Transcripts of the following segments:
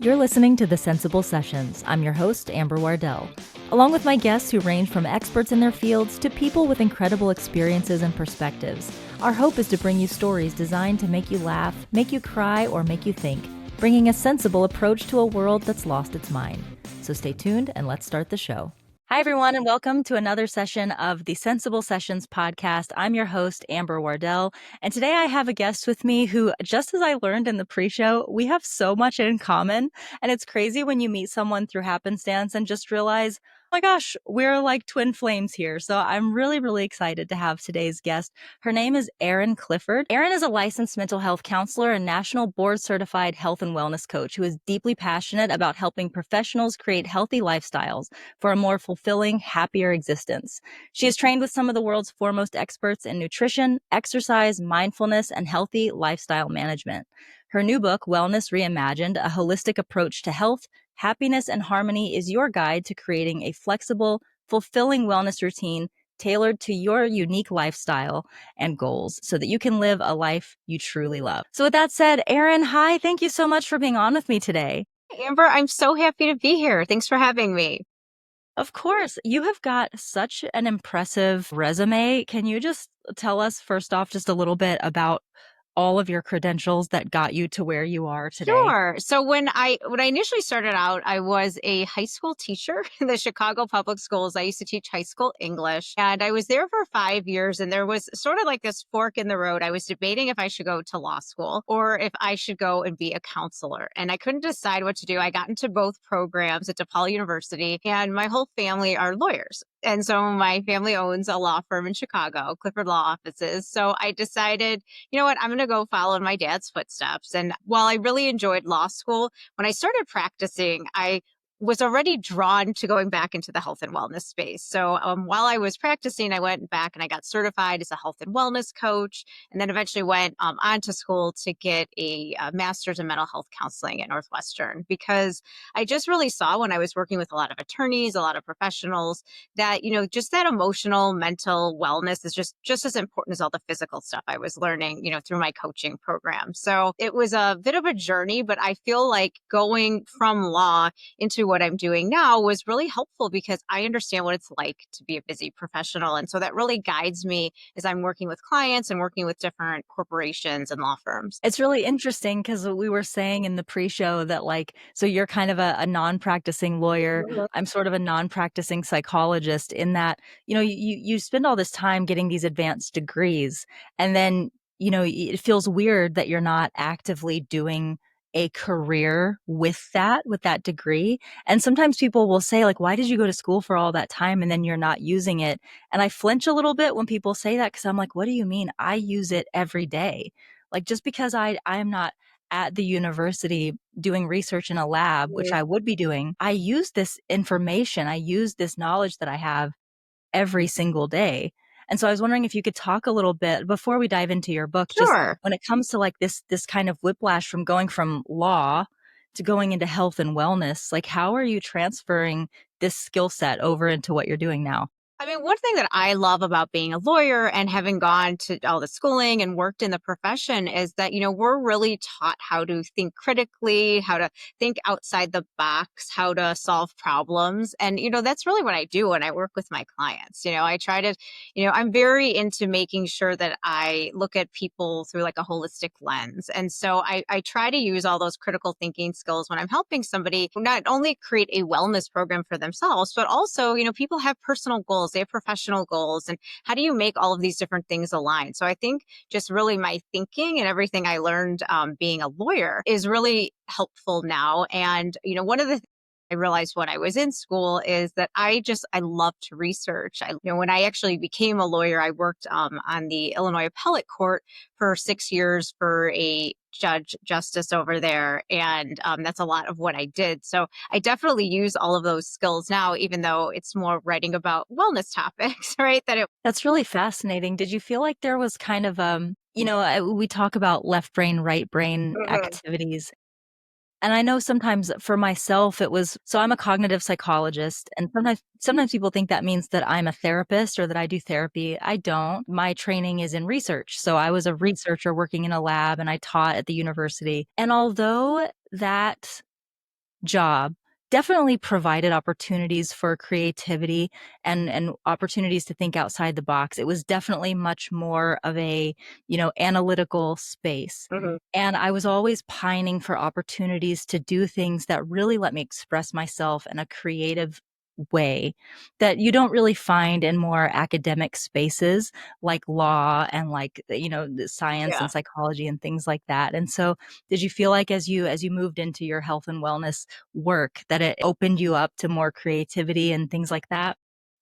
You're listening to The Sensible Sessions. I'm your host, Amber Wardell. Along with my guests who range from experts in their fields to people with incredible experiences and perspectives, our hope is to bring you stories designed to make you laugh, make you cry, or make you think, bringing a sensible approach to a world that's lost its mind. So stay tuned and let's start the show. Hi, everyone, and welcome to another session of the Sensible Sessions podcast. I'm your host, Amber Wardell, and today I have a guest with me who, just as I learned in the pre-show, we have so much in common, and it's crazy when you meet someone through happenstance and just realize, oh my gosh, we're like twin flames here. So I'm really excited to have today's guest. Her name is Erin Clifford. Erin is a licensed mental health counselor and national board-certified health and wellness coach who is deeply passionate about helping professionals create healthy lifestyles for a more fulfilling, happier existence. She is trained with some of the world's foremost experts in nutrition, exercise, mindfulness, and healthy lifestyle management. Her new book, Wellness Reimagined, A Holistic Approach to Health, Happiness, and Harmony, is your guide to creating a flexible, fulfilling wellness routine tailored to your unique lifestyle and goals so that you can live a life you truly love. So with that said, Erin, hi, thank you so much for being on with me today. Amber, I'm so happy to be here. Thanks for having me. Of course. You have got such an impressive resume. Can you just tell us first off just a little bit about all of your credentials that got you to where you are today? Sure. So when I initially started out, I was a high school teacher in the Chicago public schools. I used to teach high school English, and I was there for 5 years. And there was sort of like this fork in the road. I was debating if I should go to law school or if I should go and be a counselor. And I couldn't decide what to do. I got into both programs at DePaul University, and my whole family are lawyers. And so my family owns a law firm in Chicago, Clifford Law Offices. So I decided, you know what, I'm going to go follow in my dad's footsteps. And while I really enjoyed law school, when I started practicing, I was already drawn to going back into the health and wellness space. So while I was practicing, I went back and I got certified as a health and wellness coach, and then eventually went on to school to get a master's in mental health counseling at Northwestern, because I just really saw when I was working with a lot of attorneys, a lot of professionals, that, you know, just that emotional, mental wellness is just as important as all the physical stuff I was learning, you know, through my coaching program. So it was a bit of a journey, but I feel like going from law into what I'm doing now was really helpful because I understand what it's like to be a busy professional. And so that really guides me as I'm working with clients and working with different corporations and law firms. It's really interesting because we were saying in the pre-show that so you're kind of a non-practicing lawyer. I'm sort of a non-practicing psychologist in that, you spend all this time getting these advanced degrees and then, it feels weird that you're not actively doing a career with that degree. And sometimes people will say why did you go to school for all that time and then you're not using it? And I flinch a little bit when people say that because I'm like, what do you mean? I use it every day. Just because I am not at the university doing research in a lab, which I would be doing, I use this information, I use this knowledge that I have every single day. And so I was wondering if you could talk a little bit before we dive into your book, just Sure. when it comes to this kind of whiplash from going from law to going into health and wellness, how are you transferring this skill set over into what you're doing now? I mean, one thing that I love about being a lawyer and having gone to all the schooling and worked in the profession is that, you know, we're really taught how to think critically, how to think outside the box, how to solve problems. And, you know, that's really what I do when I work with my clients. You know, I try to, I'm very into making sure that I look at people through like a holistic lens. And so I try to use all those critical thinking skills when I'm helping somebody not only create a wellness program for themselves, but also, you know, people have personal goals, they have professional goals, and how do you make all of these different things align? So I think just really my thinking and everything I learned being a lawyer is really helpful now. And, you know, one of the I realized when I was in school is that I love to research. When I actually became a lawyer, I worked on the Illinois Appellate Court for 6 years for a justice over there. And that's a lot of what I did. So I definitely use all of those skills now, even though it's more writing about wellness topics, right? That's really fascinating. Did you feel like there was kind of, we talk about left brain, right brain activities. And I know sometimes for myself, so I'm a cognitive psychologist, and sometimes people think that means that I'm a therapist or that I do therapy. I don't. My training is in research. So I was a researcher working in a lab and I taught at the university. And although that job definitely provided opportunities for creativity and opportunities to think outside the box. It was definitely much more of a, analytical space. Mhm. And I was always pining for opportunities to do things that really let me express myself in a creative way that you don't really find in more academic spaces like law and like, the science Yeah. and psychology and things like that. And so did you feel like as you moved into your health and wellness work that it opened you up to more creativity and things like that?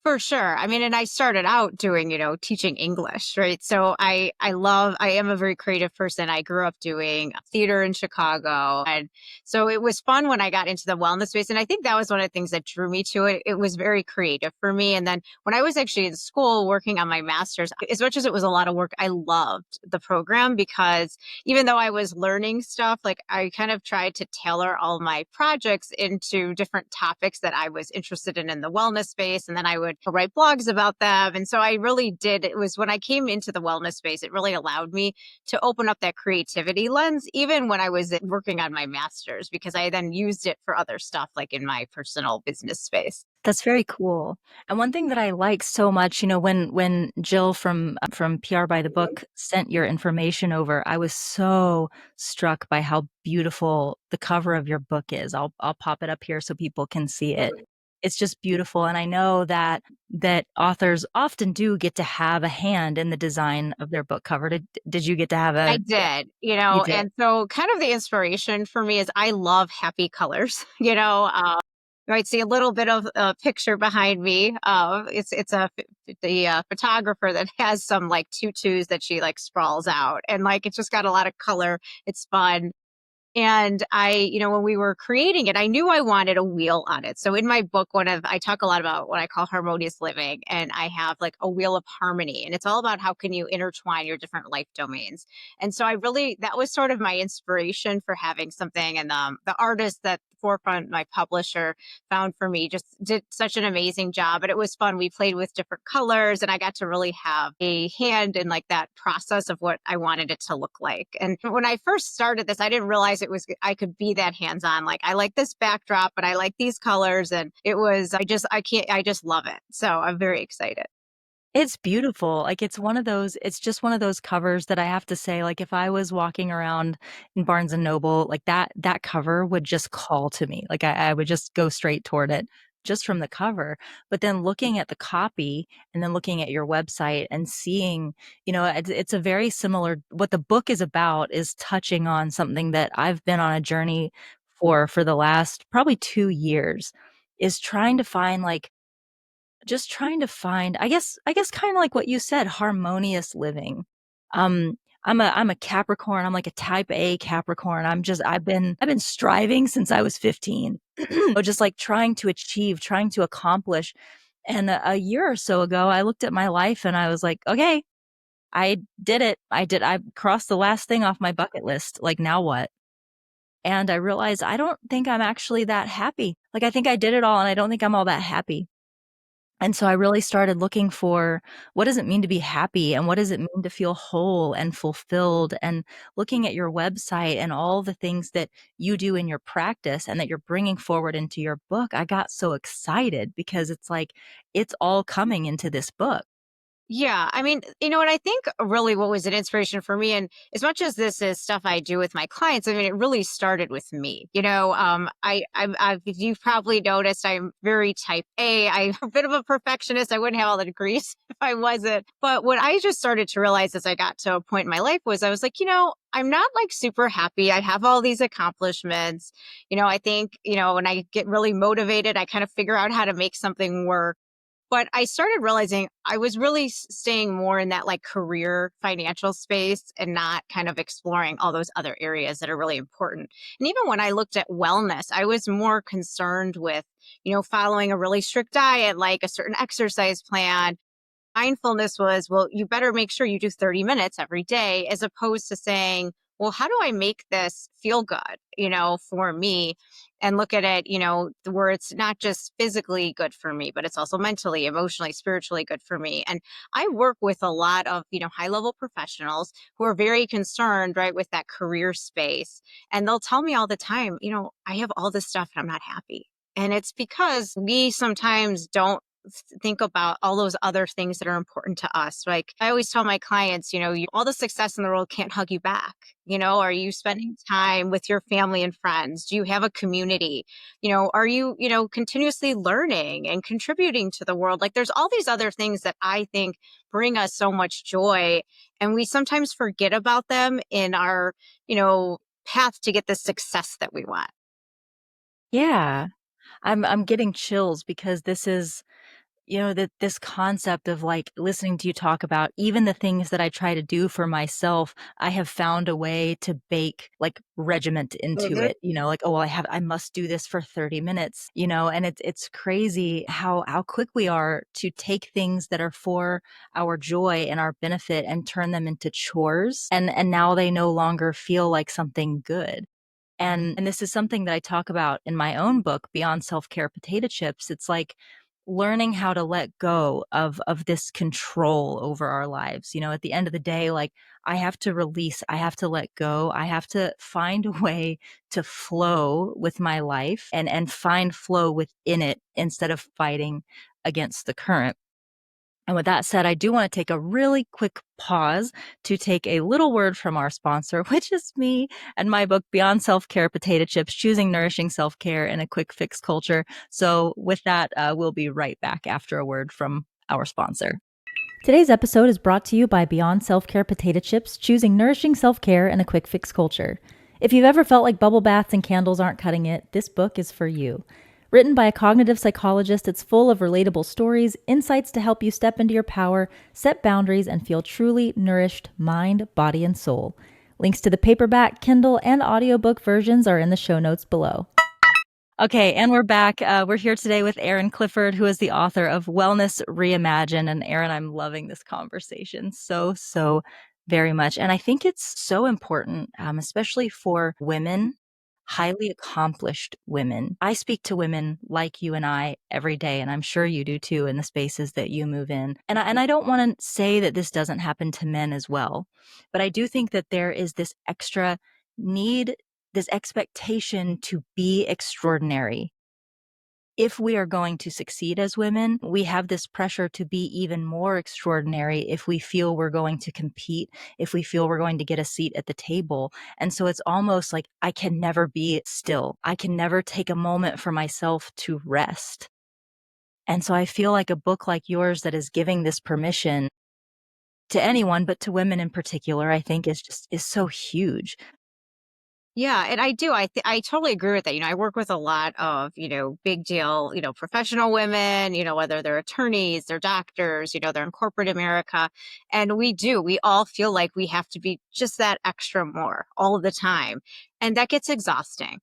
For sure. I mean, and I started out doing, teaching English, right? So I am a very creative person. I grew up doing theater in Chicago. And so it was fun when I got into the wellness space. And I think that was one of the things that drew me to it. It was very creative for me. And then when I was actually in school working on my master's, as much as it was a lot of work, I loved the program because even though I was learning stuff, like I kind of tried to tailor all my projects into different topics that I was interested in the wellness space. And then I would write blogs about them. And so I really did. It was when I came into the wellness space, it really allowed me to open up that creativity lens, even when I was working on my master's, because I then used it for other stuff, like in my personal business space. That's very cool. And one thing that I like so much, when Jill from PR by the Book sent your information over, I was so struck by how beautiful the cover of your book is. I'll pop it up here so people can see it. It's just beautiful, and I know that authors often do get to have a hand in the design of their book cover. Did you get to have I a did, you did? and so kind of the inspiration for me is I love happy colors. You might see a little bit of a picture behind me. It's the photographer that has some like tutus that she like sprawls out, and like it's just got a lot of color. It's fun. And when we were creating it, I knew I wanted a wheel on it. So in my book, I talk a lot about what I call harmonious living, and I have like a wheel of harmony, and it's all about how can you intertwine your different life domains. And so that was sort of my inspiration for having something. And the artist that Forefront, my publisher, found for me just did such an amazing job. And it was fun. We played with different colors, and I got to really have a hand in like that process of what I wanted it to look like. And when I first started this, I didn't realize I could be that hands-on. Like I like this backdrop, but I like these colors. And I just love it. So I'm very excited. It's beautiful. Like, it's just one of those covers that I have to say, like, if I was walking around in Barnes& and Noble, like, that cover would just call to me. Like, I would just go straight toward it just from the cover. But then looking at the copy and then looking at your website and seeing, it's a very similar what the book is about is touching on something that I've been on a journey for the last probably 2 years, is trying to find, like, just trying to find, I guess kinda like what you said, harmonious living. Um, I'm a Capricorn, I'm like a type A Capricorn. I've been striving since I was 15. Just like trying to achieve, trying to accomplish. And a year or so ago, I looked at my life and I was like, "Okay, I did it. I crossed the last thing off my bucket list. Like, now what?" And I realized I don't think I'm actually that happy. Like, I think I did it all, and I don't think I'm all that happy. And so I really started looking for what does it mean to be happy and what does it mean to feel whole and fulfilled, and looking at your website and all the things that you do in your practice and that you're bringing forward into your book. I got so excited because it's like it's all coming into this book. Yeah, I mean, and I think really what was an inspiration for me, and as much as this is stuff I do with my clients, I mean, it really started with me. You've probably noticed I'm very type A. I'm a bit of a perfectionist. I wouldn't have all the degrees if I wasn't. But what I just started to realize as I got to a point in my life was I was like, I'm not like super happy. I have all these accomplishments. I think, when I get really motivated, I kind of figure out how to make something work. But I started realizing I was really staying more in that like career financial space and not kind of exploring all those other areas that are really important. And even when I looked at wellness, I was more concerned with, following a really strict diet, like a certain exercise plan. Mindfulness was, well, you better make sure you do 30 minutes every day, as opposed to saying, well, how do I make this feel good, for me? and look at it, where it's not just physically good for me, but it's also mentally, emotionally, spiritually good for me. And I work with a lot of, high level professionals who are very concerned, right, with that career space. And they'll tell me all the time, I have all this stuff and I'm not happy. And it's because we sometimes don't think about all those other things that are important to us. Like I always tell my clients, all the success in the world can't hug you back. Are you spending time with your family and friends? Do you have a community? Are you, continuously learning and contributing to the world? Like there's all these other things that I think bring us so much joy. And we sometimes forget about them in our, path to get the success that we want. Yeah. I'm getting chills because this is, that this concept of like listening to you talk about even the things that I try to do for myself, I have found a way to bake like regiment into Mhm. it, like, oh, well, I must do this for 30 minutes, and it's crazy how quick we are to take things that are for our joy and our benefit and turn them into chores. And now they no longer feel like something good. And this is something that I talk about in my own book, Beyond Self-Care Potato Chips. It's like learning how to let go of this control over our lives. At the end of the day, like I have to release, I have to let go, I have to find a way to flow with my life and find flow within it instead of fighting against the current. And with that said, I do want to take a really quick pause to take a little word from our sponsor, which is me and my book, Beyond Self-Care Potato Chips, Choosing Nourishing Self-Care in a Quick Fix Culture. So with that, we'll be right back after a word from our sponsor. Today's episode is brought to you by Beyond Self-Care Potato Chips, Choosing Nourishing Self-Care in a Quick Fix Culture. If you've ever felt like bubble baths and candles aren't cutting it, this book is for you. Written by a cognitive psychologist, it's full of relatable stories, insights to help you step into your power, set boundaries, and feel truly nourished mind, body, and soul. Links to the paperback, Kindle, and audiobook versions are in the show notes below. Okay, and we're back. We're here today with Erin Clifford, who is the author of Wellness Reimagined. And Erin, I'm loving this conversation so very much. And I think it's so important, especially for women, highly accomplished women. I speak to women like you and I every day, and I'm sure you do too in the spaces that you move in. And I don't want to say that this doesn't happen to men as well, but I do think that there is this extra need, this expectation to be extraordinary. If we are going to succeed as women, we have this pressure to be even more extraordinary if we feel we're going to compete, if we feel we're going to get a seat at the table. And so it's almost like I can never be still. I can never take a moment for myself to rest. And so I feel like a book like yours that is giving this permission to anyone, but to women in particular, I think is so huge. Yeah, and I do. I totally agree with that. I work with a lot of, big deal, professional women, whether they're attorneys, they're doctors, they're in corporate America. And we all feel like we have to be just that extra more all the time. And that gets exhausting.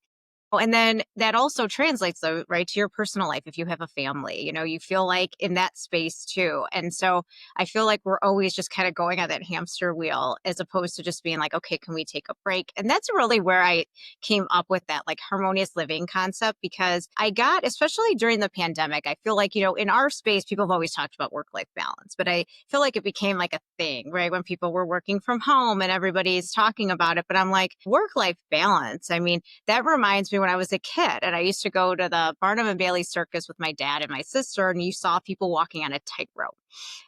Oh, and then that also translates though, right, to your personal life. If you have a family, you feel like in that space too. And so I feel like we're always just kind of going on that hamster wheel as opposed to just being like, okay, can we take a break? And that's really where I came up with that like harmonious living concept, because I got, especially during the pandemic, I feel like, in our space, people have always talked about work-life balance, but I feel like it became like a thing, right? When people were working from home and everybody's talking about it. But I'm like, work-life balance. I mean, that reminds me when I was a kid and I used to go to the Barnum and Bailey circus with my dad and my sister, and you saw people walking on a tightrope.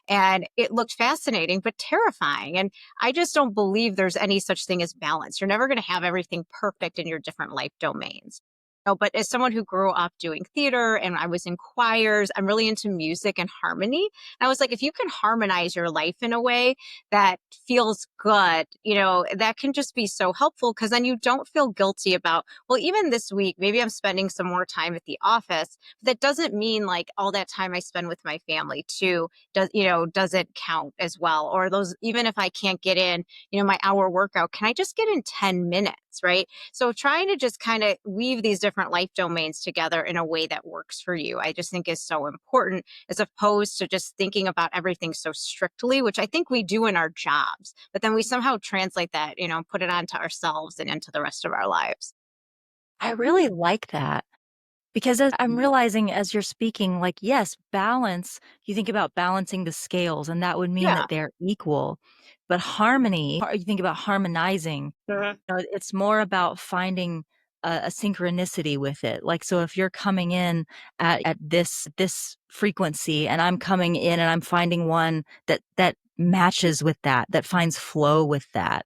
And it looked fascinating, but terrifying. And I just don't believe there's any such thing as balance. You're never going to have everything perfect in your different life domains. No, but as someone who grew up doing theater and I was in choirs, I'm really into music and harmony. And I was like, if you can harmonize your life in a way that feels good, that can just be so helpful, because then you don't feel guilty about, well, even this week, maybe I'm spending some more time at the office. But that doesn't mean like all that time I spend with my family too doesn't count as well. Or those, even if I can't get in, my hour workout, can I just get in 10 minutes, right? So trying to just kind of weave these different life domains together in a way that works for you, I just think is so important, as opposed to just thinking about everything so strictly, which I think we do in our jobs, but then we somehow translate that, put it onto ourselves and into the rest of our lives. I really like that. Because as I'm realizing as you're speaking, like, yes, balance, you think about balancing the scales, and that would mean Yeah. that they're equal. But harmony, you think about harmonizing, Mhm. it's more about finding a synchronicity with it. Like, so if you're coming in at this frequency and I'm coming in and I'm finding one that matches with that, that finds flow with that.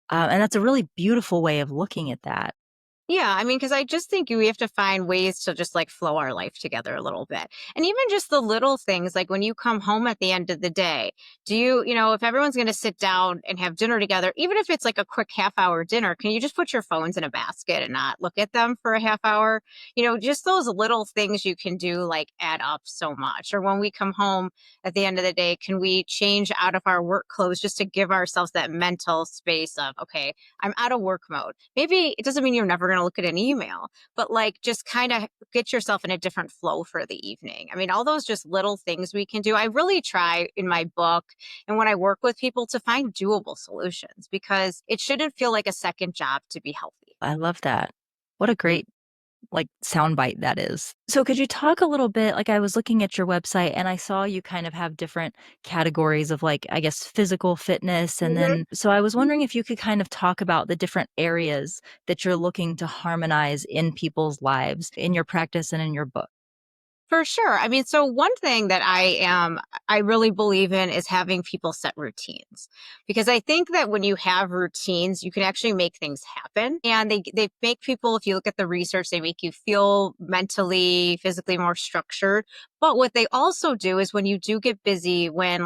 And that's a really beautiful way of looking at that. Yeah, I mean, because I just think we have to find ways to just like flow our life together a little bit. And even just the little things, like when you come home at the end of the day, do if everyone's going to sit down and have dinner together, even if it's like a quick half-hour dinner, can you just put your phones in a basket and not look at them for a half hour? Just those little things you can do like add up so much. Or when we come home at the end of the day, can we change out of our work clothes just to give ourselves that mental space of, okay, I'm out of work mode. Maybe it doesn't mean you're never going to look at an email, but like just kind of get yourself in a different flow for the evening. I mean, all those just little things we can do. I really try in my book and when I work with people to find doable solutions because it shouldn't feel like a second job to be healthy. I love that. What a great like soundbite that is. So could you talk a little bit, like I was looking at your website and I saw you kind of have different categories of like, I guess, physical fitness. And Mhm. then, so I was wondering if you could kind of talk about the different areas that you're looking to harmonize in people's lives, in your practice and in your book. For sure. I mean, so one thing that I really believe in is having people set routines because I think that when you have routines, you can actually make things happen. And they make people, if you look at the research, they make you feel mentally, physically more structured. But what they also do is when you do get busy, when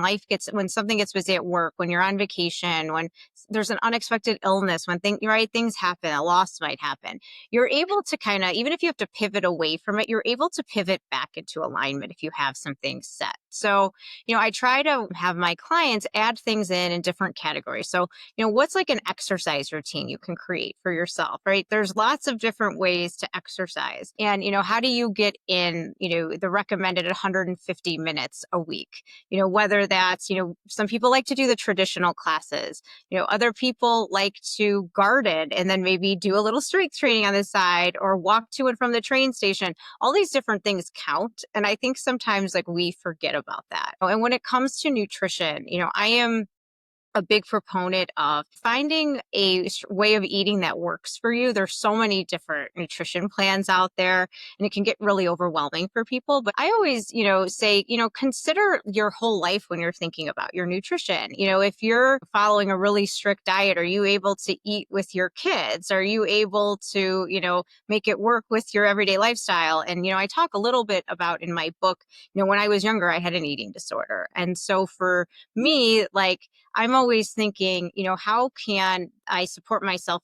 something gets busy at work, when you're on vacation, when there's an unexpected illness, when things happen, a loss might happen, you're able to kind of, even if you have to pivot away from it, you're able to pivot back into alignment if you have some things set. So, I try to have my clients add things in different categories. So, what's like an exercise routine you can create for yourself, right? There's lots of different ways to exercise. And, how do you get in, the recommended 150 minutes a week? Whether that's, some people like to do the traditional classes, other people like to garden and then maybe do a little strength training on the side or walk to and from the train station. All these different things count. And I think sometimes like we forget about that. And when it comes to nutrition, I am a big proponent of finding a way of eating that works for you. There's so many different nutrition plans out there and it can get really overwhelming for people. But I always, say, consider your whole life when you're thinking about your nutrition. If you're following a really strict diet, are you able to eat with your kids? Are you able to, make it work with your everyday lifestyle? And, I talk a little bit about in my book, when I was younger, I had an eating disorder. And so for me, like, I'm always thinking, how can I support myself,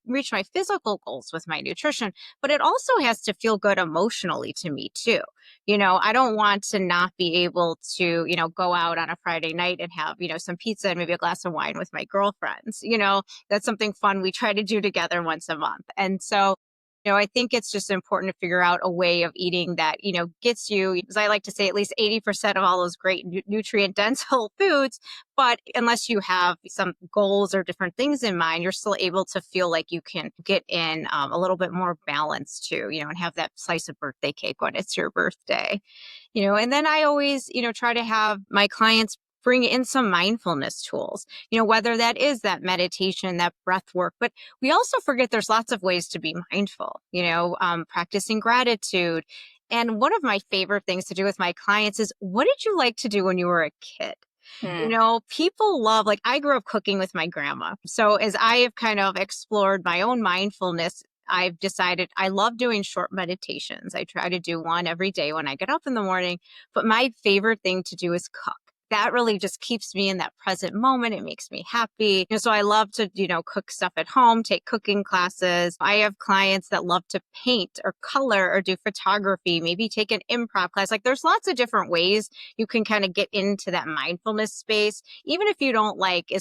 reach my physical goals with my nutrition, but it also has to feel good emotionally to me too. I don't want to not be able to, go out on a Friday night and have, some pizza and maybe a glass of wine with my girlfriends. That's something fun we try to do together once a month. And so I think it's just important to figure out a way of eating that, gets you, as I like to say, at least 80% of all those great nutrient dense whole foods. But unless you have some goals or different things in mind, you're still able to feel like you can get in a little bit more balance too, and have that slice of birthday cake when it's your birthday. And then I always, try to have my clients bring in some mindfulness tools, whether that is that meditation, that breath work. But we also forget there's lots of ways to be mindful, practicing gratitude. And one of my favorite things to do with my clients is, what did you like to do when you were a kid? Hmm. People love, like, I grew up cooking with my grandma. So as I have kind of explored my own mindfulness, I've decided I love doing short meditations. I try to do one every day when I get up in the morning. But my favorite thing to do is cook. That really just keeps me in that present moment. It makes me happy. So I love to, cook stuff at home, take cooking classes. I have clients that love to paint or color or do photography, maybe take an improv class. Like, there's lots of different ways you can kind of get into that mindfulness space. Even if you don't like,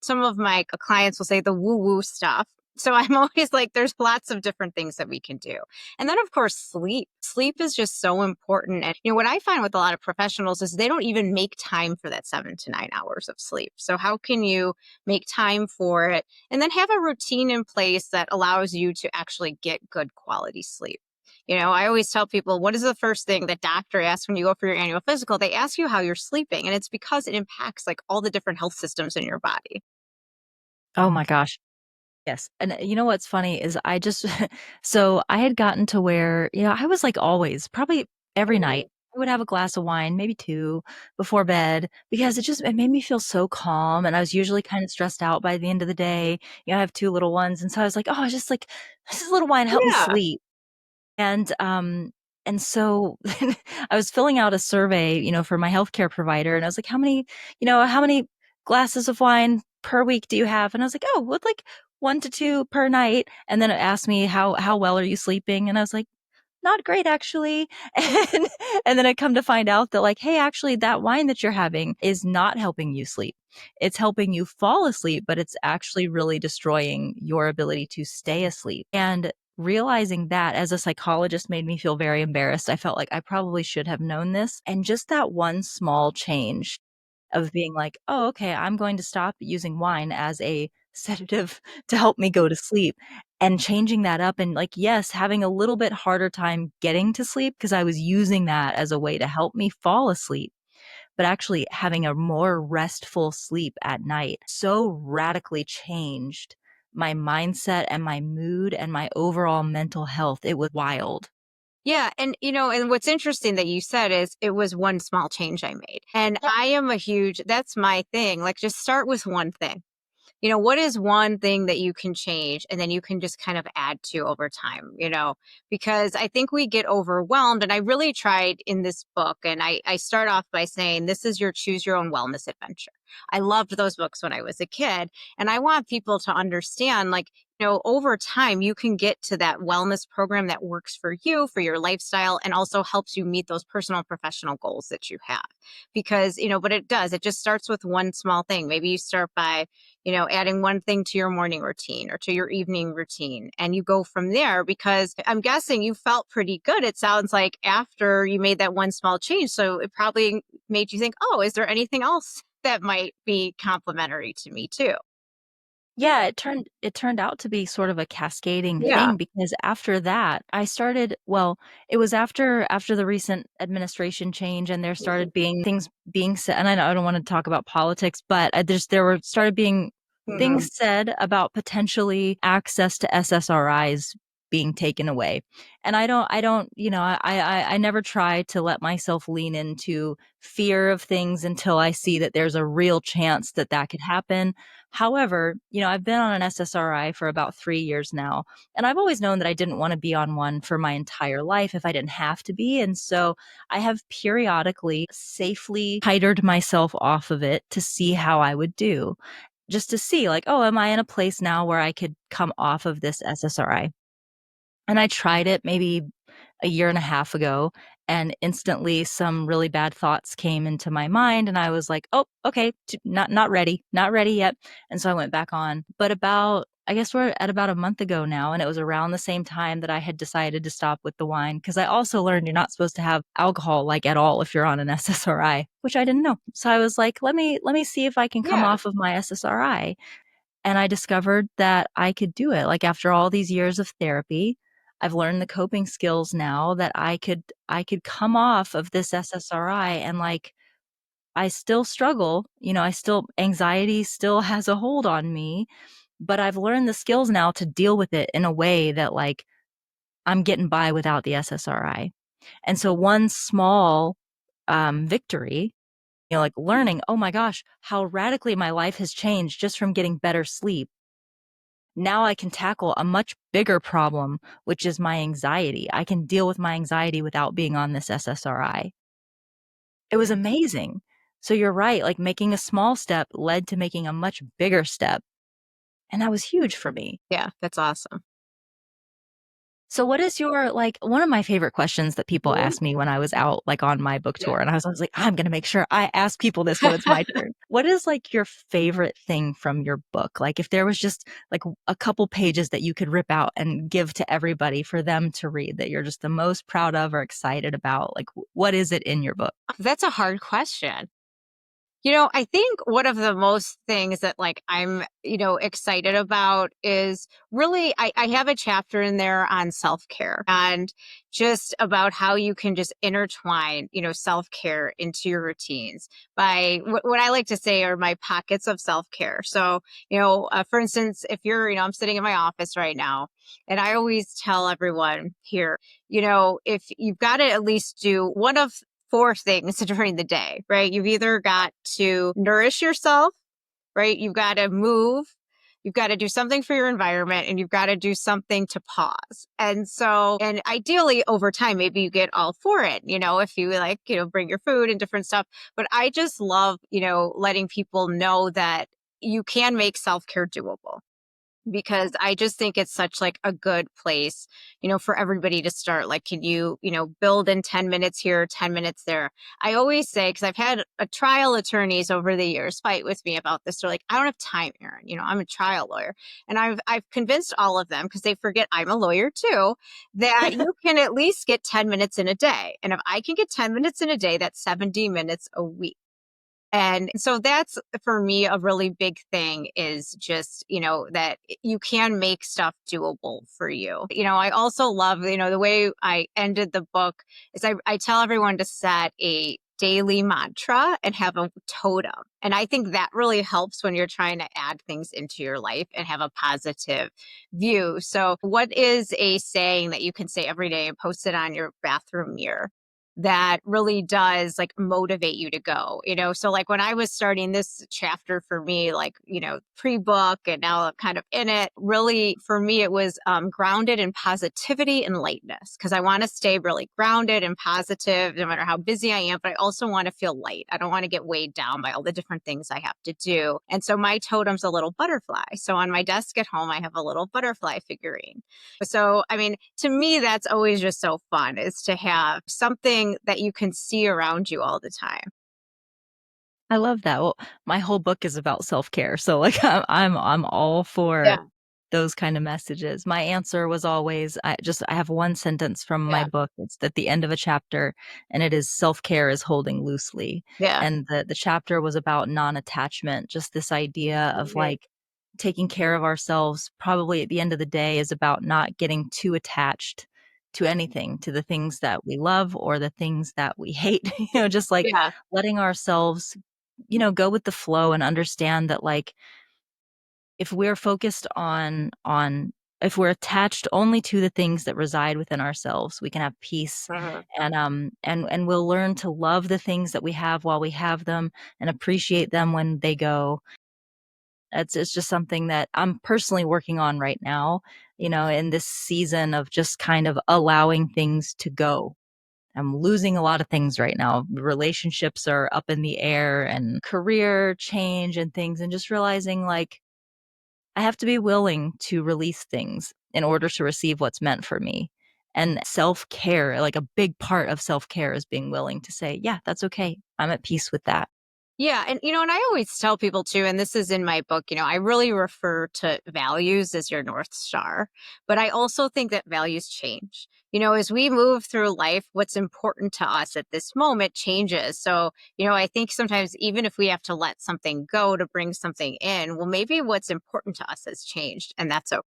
some of my clients will say, the woo woo stuff. So I'm always like, there's lots of different things that we can do. And then, of course, sleep. Sleep is just so important. And, what I find with a lot of professionals is they don't even make time for that 7 to 9 hours of sleep. So, how can you make time for it and then have a routine in place that allows you to actually get good quality sleep? I always tell people, what is the first thing the doctor asks when you go for your annual physical? They ask you how you're sleeping. And it's because it impacts like all the different health systems in your body. Oh my gosh. Yes, and you know what's funny is I just so I had gotten to where, I was like always, probably every night, I would have a glass of wine, maybe 2 before bed because it made me feel so calm, and I was usually kind of stressed out by the end of the day. I have 2 little ones, and so I was like, "Oh, it's just like, this little wine help me Yeah. sleep." And, so I was filling out a survey, for my healthcare provider, and I was like, how many glasses of wine per week do you have?" And I was like, "Oh, well, like 1 to 2 per night." And then it asked me, how well are you sleeping?" And I was like, "Not great, actually." And then I come to find out that like, "Hey, actually that wine that you're having is not helping you sleep. It's helping you fall asleep, but it's actually really destroying your ability to stay asleep." And realizing that as a psychologist made me feel very embarrassed. I felt like I probably should have known this. And just that one small change of being like, "Oh, okay, I'm going to stop using wine as a sedative to help me go to sleep," and changing that up and, like, yes, having a little bit harder time getting to sleep because I was using that as a way to help me fall asleep, but actually having a more restful sleep at night so radically changed my mindset and my mood and my overall mental health. It was wild. Yeah. And what's interesting that you said is it was one small change I made. And I am that's my thing. Like, just start with one thing. What is one thing that you can change and then you can just kind of add to over time, because I think we get overwhelmed. And I really tried in this book, and I start off by saying, this is your choose your own wellness adventure. I loved those books when I was a kid. And I want people to understand, like, over time, you can get to that wellness program that works for you, for your lifestyle, and also helps you meet those personal and professional goals that you have. Because, but it just starts with one small thing. Maybe you start by adding one thing to your morning routine or to your evening routine. And you go from there because I'm guessing you felt pretty good. It sounds like after you made that one small change. So it probably made you think, oh, is there anything else that might be complimentary to me too? Yeah, it turned out to be sort of a cascading Yeah. thing because after that, I started it was after the recent administration change and there started being things being said, and I don't wanna talk about politics, but there were started being Mhm. things said about potentially access to SSRIs being taken away. And I don't, I never try to let myself lean into fear of things until I see that there's a real chance that that could happen. However, I've been on an SSRI for about 3 years now, and I've always known that I didn't wanna be on one for my entire life if I didn't have to be, and so I have periodically safely titered myself off of it to see how I would do, just to see, like, "Oh, am I in a place now where I could come off of this SSRI?" And I tried it maybe a year and a half ago, and instantly some really bad thoughts came into my mind, and I was like, "Oh, okay, not ready yet." And so I went back on. But I guess we're at about a month ago now, and it was around the same time that I had decided to stop with the wine because I also learned you're not supposed to have alcohol, like, at all if you're on an SSRI, which I didn't know. So I was like, let me see if I can come Yeah. off of my SSRI." And I discovered that I could do it. Like, after all these years of therapy, I've learned the coping skills now that I could come off of this SSRI and, like, I still struggle, I still anxiety still has a hold on me, but I've learned the skills now to deal with it in a way that, like, I'm getting by without the SSRI. And so one small, victory, like learning, "Oh my gosh, how radically my life has changed just from getting better sleep." Now I can tackle a much bigger problem, which is my anxiety. I can deal with my anxiety without being on this SSRI. It was amazing. So you're right, like making a small step led to making a much bigger step, and that was huge for me. Yeah. That's awesome. So what is your like one of my favorite questions that people asked me when I was out like on my book Yeah. tour and I was like, I'm gonna make sure I ask people this when it's my turn. What is like your favorite thing from your book? Like if there was just like a couple pages that you could rip out and give to everybody for them to read that you're just the most proud of or excited about, like what is it in your book? That's a hard question. I think one of the most things that like I'm, excited about is really I have a chapter in there on self-care and just about how you can just intertwine, self-care into your routines by what I like to say are my pockets of self-care. So, for instance, if I'm sitting in my office right now and I always tell everyone here, if you've got to at least do one of four things during the day, right? You've either got to nourish yourself, right? You've got to move, you've got to do something for your environment, and you've got to do something to pause. And ideally over time, maybe you get all for it, if you like, bring your food and different stuff. But I just love, letting people know that you can make self-care doable because I just think it's such like a good place, for everybody to start. Like, can you, build in 10 minutes here, 10 minutes there? I always say, because I've had a trial attorneys over the years fight with me about this. They're like, I don't have time, Erin. I'm a trial lawyer. And I've convinced all of them because they forget I'm a lawyer too, that you can at least get 10 minutes in a day. And if I can get 10 minutes in a day, that's 70 minutes a week. And so that's for me a really big thing is just, that you can make stuff doable for you. I also love, the way I ended the book is I tell everyone to set a daily mantra and have a totem. And I think that really helps when you're trying to add things into your life and have a positive view. So, what is a saying that you can say every day and post it on your bathroom mirror that really does like motivate you to go, so like when I was starting this chapter for me, like, pre-book and now I'm kind of in it, really for me it was grounded in positivity and lightness because I want to stay really grounded and positive no matter how busy I am, but I also want to feel light. I don't want to get weighed down by all the different things I have to do. And so my totem's a little butterfly, so on my desk at home I have a little butterfly figurine. So, I mean, to me, that's always just so fun is to have something that you can see around you all the time. I love that. Well, my whole book is about self-care. So like I'm all for Yeah. those kind of messages. My answer was always I have one sentence from my Yeah. book. It's at the end of a chapter and it is self-care is holding loosely. Yeah. And the chapter was about non-attachment, just this idea of Mhm. like taking care of ourselves probably at the end of the day is about not getting too attached to anything, to the things that we love or the things that we hate, just like Yeah. letting ourselves go with the flow and understand that like if we're focused on if we're attached only to the things that reside within ourselves, we can have peace Mhm. and we'll learn to love the things that we have while we have them and appreciate them when they go. It's just something that I'm personally working on right now, in this season of just kind of allowing things to go. I'm losing a lot of things right now. Relationships are up in the air and career change and things, and just realizing like I have to be willing to release things in order to receive what's meant for me. And self care, like a big part of self care is being willing to say, yeah, that's okay. I'm at peace with that. Yeah. And I always tell people too, and this is in my book, I really refer to values as your North Star, but I also think that values change. As we move through life, what's important to us at this moment changes. So, I think sometimes even if we have to let something go to bring something in, well, maybe what's important to us has changed and that's okay.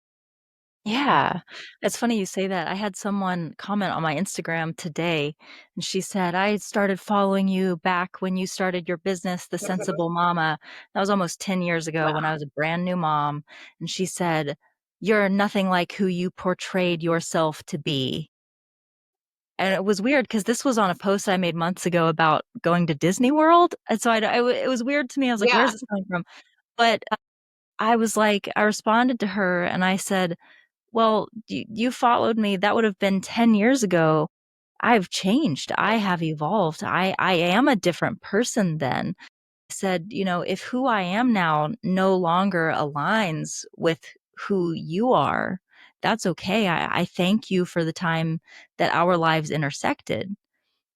Yeah. It's funny you say that. I had someone comment on my Instagram today, and she said, I started following you back when you started your business, The Sensible Mama. That was almost 10 years ago when I Wow. was a brand new mom. And she said, you're nothing like who you portrayed yourself to be. And it was weird because this was on a post I made months ago about going to Disney World. And so it was weird to me. I was like, Yeah. where's this coming from? But I was like, I responded to her and I said, well, you followed me. That would have been 10 years ago. I've changed. I have evolved. I am a different person then. I said, if who I am now no longer aligns with who you are, That's okay. I thank you for the time that our lives intersected.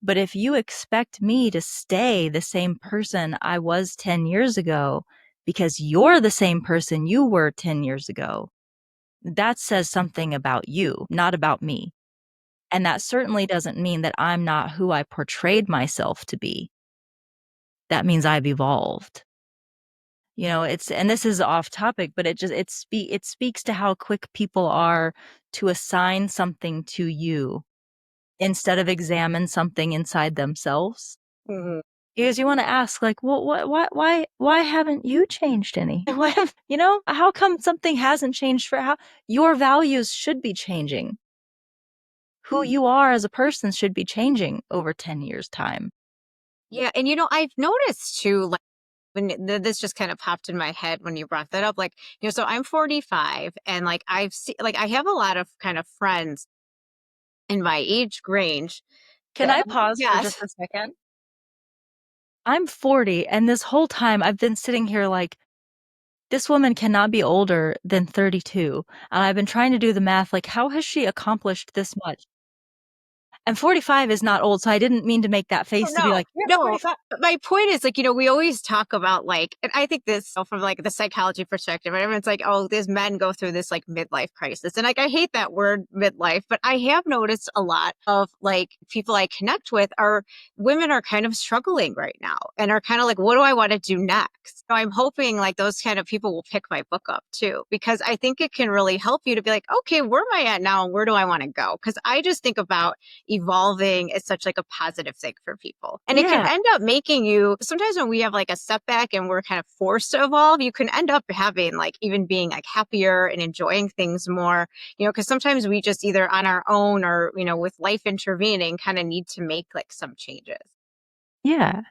But if you expect me to stay the same person I was 10 years ago because you're the same person you were 10 years ago, that says something about you, not about me. And that certainly doesn't mean that I'm not who I portrayed myself to be. That means I've evolved. It's and this is off topic, but it speaks to how quick people are to assign something to you instead of examine something inside themselves. Mhm. Because you wanna ask, like, "Well, why haven't you changed any?" How come something hasn't changed for how your values should be changing. Who you are as a person should be changing over 10 years' time. Yeah, and I've noticed too, like when this just kind of popped in my head when you brought that up, like so I'm 45, and like I've seen, like I have a lot of kind of friends in my age range Can that I pause for just yes. a second? I'm 40, and this whole time I've been sitting here like, "This woman cannot be older than 32," and I've been trying to do the math, like, how has she accomplished this much? And 45 is not old, so I didn't mean to make that Oh, face to be no, like, "You're no. 45." But my point is, like, we always talk about, like, and I think this from like the psychology perspective, and everyone's like, oh, these men go through this like midlife crisis. And like, I hate that word midlife, but I have noticed a lot of like people I connect with are women are kind of struggling right now and are kind of like, what do I want to do next? So I'm hoping like those kind of people will pick my book up too, because I think it can really help you to be like, okay, where am I at now? And where do I want to go? Because I just think about evolving is such like a positive thing for people. And it can Yeah. end up making you sometimes when we have like a setback and we're kind of forced to evolve, you can end up having like even being like happier and enjoying things more, because sometimes we just either on our own or, with life intervening kind of need to make like some changes. Yeah.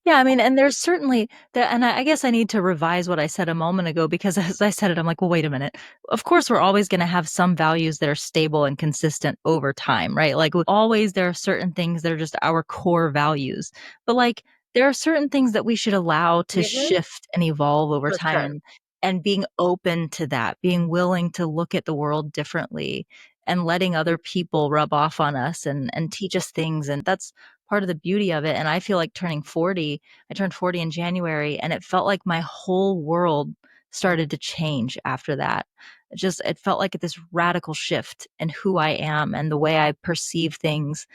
Yeah, I mean, and there's certainly that, and I guess I need to revise what I said a moment ago because as I said it, I'm like, well, wait a minute. Of course, we're always going to have some values that are stable and consistent over time, right? Like, always, there are certain things that are just our core values. But like, there are certain things that we should allow to Hmm. shift and evolve over For time, sure. and being open to that, being willing to look at the world differently and letting other people rub off on us and teach us things. And that's part of the beauty of it. And I feel like turning 40, I turned 40 in January, and it felt like my whole world started to change after that. It felt like this radical shift in who I am and the way I perceive things.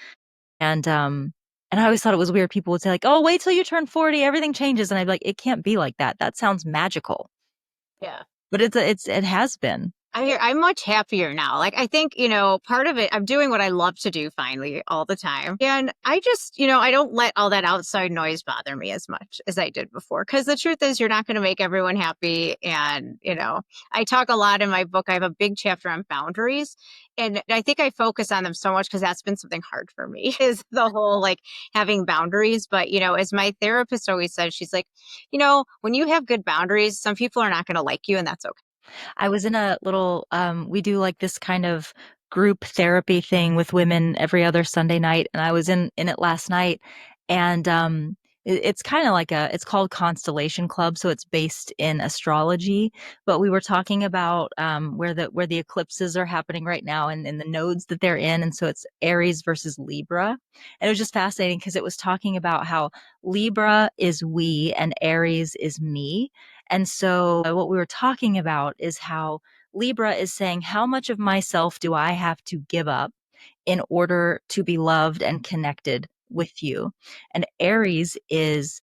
And I always thought it was weird. People would say like, "Oh, wait till you turn 40, everything changes." And I'd be like, "It can't be like that. That sounds magical." Yeah. But it has been. I'm much happier now. Like, I think, part of it, I'm doing what I love to do finally all the time. And I just, I don't let all that outside noise bother me as much as I did before. Cause the truth is, you're not going to make everyone happy. And, I talk a lot in my book. I have a big chapter on boundaries. And I think I focus on them so much because that's been something hard for me is the whole like having boundaries. But, as my therapist always says, she's like, when you have good boundaries, some people are not going to like you, and that's okay. I was in a little, we do like this kind of group therapy thing with women every other Sunday night, and I was in it last night, and it's kind of like it's called Constellation Club, so it's based in astrology. But we were talking about where the eclipses are happening right now, and in the nodes that they're in, and so it's Aries versus Libra, and it was just fascinating because it was talking about how Libra is we and Aries is me. And so, what we were talking about is how Libra is saying, how much of myself do I have to give up in order to be loved and connected with you? And Aries is,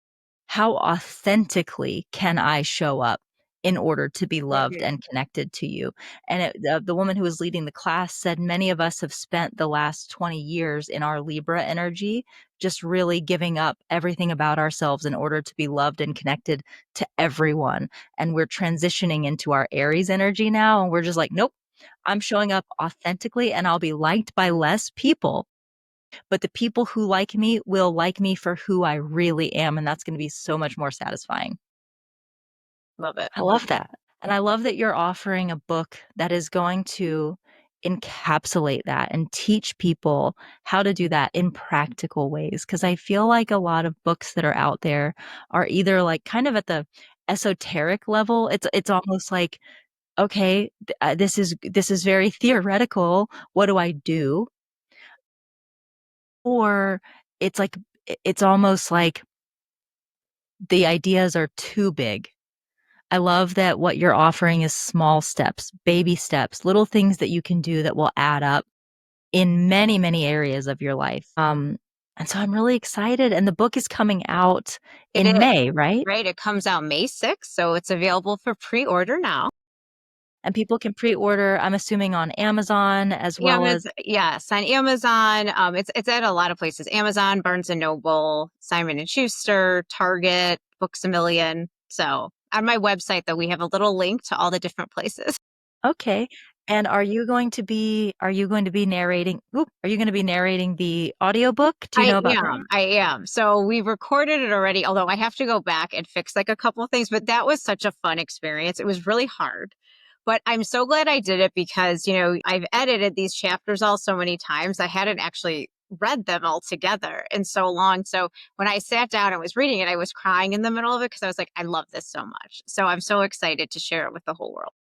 how authentically can I show up in order to be loved Mhm. and connected to you? And the woman who was leading the class said many of us have spent the last 20 years in our Libra energy, just really giving up everything about ourselves in order to be loved and connected to everyone. And we're transitioning into our Aries energy now. And we're just like, nope, I'm showing up authentically and I'll be liked by less people, but the people who like me will like me for who I really am, and that's gonna be so much more satisfying. Love it. I love that, and I love that you're offering a book that is going to encapsulate that and teach people how to do that in practical ways. Because I feel like a lot of books that are out there are either, like, kind of at the esoteric level. It's almost like okay, this is very theoretical. What do I do? Or it's like, it's almost like the ideas are too big. I love that what you're offering is small steps, baby steps, little things that you can do that will add up in many, many areas of your life. And so I'm really excited. And the book is coming out It in is, May, right? right? It comes out May 6th, so it's available for pre-order now. And people can pre-order, I'm assuming, on Amazon as well as. Yes, on Amazon. It's at a lot of places: Amazon, Barnes and Noble, Simon and Schuster, Target, Books a Million. So on my website, though, we have a little link to all the different places. Okay. And are you going to be narrating the audiobook? Do you know about that? I am. So we recorded it already, although I have to go back and fix like a couple of things, but that was such a fun experience. It was really hard. But I'm so glad I did it because, I've edited these chapters all so many times. I hadn't actually read them all together in so long. So when I sat down and was reading it, I was crying in the middle of it because I was like, I love this so much. So I'm so excited to share it with the whole world.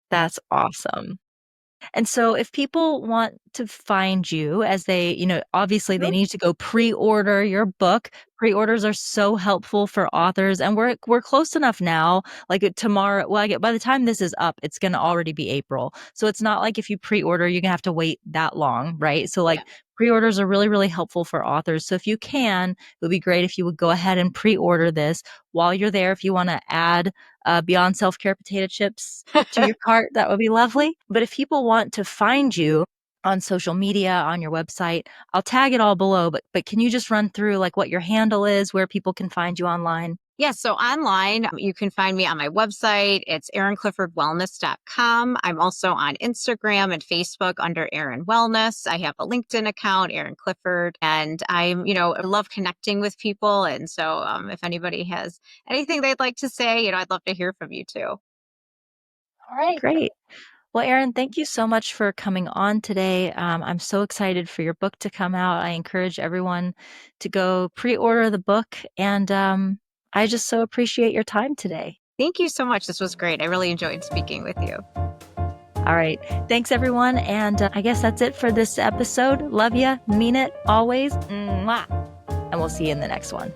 That's awesome. And so if people want to find you as obviously they need to go pre-order your book. Pre-orders are so helpful for authors, and we're close enough now. Like tomorrow, well, by the time this is up, it's going to already be April. So it's not like if you pre-order, you're going to have to wait that long, right? So Yeah. like pre-orders are really, really helpful for authors. So if you can, it would be great if you would go ahead and pre-order this while you're there. If you want to add Beyond Self-Care potato chips to your cart, that would be lovely. But if people want to find you on social media, on your website, I'll tag it all below, but can you just run through like what your handle is, where people can find you online? Yeah, so online, you can find me on my website. It's erincliffordwellness.com. I'm also on Instagram and Facebook under Erin Wellness. I have a LinkedIn account, Erin Clifford, and I love connecting with people. And so if anybody has anything they'd like to say, I'd love to hear from you too. All right, great. Well, Erin, thank you so much for coming on today. I'm so excited for your book to come out. I encourage everyone to go pre-order the book, and I just so appreciate your time today. Thank you so much. This was great. I really enjoyed speaking with you. All right. Thanks, everyone. And I guess that's it for this episode. Love ya. Mean it always. Mwah. And we'll see you in the next one.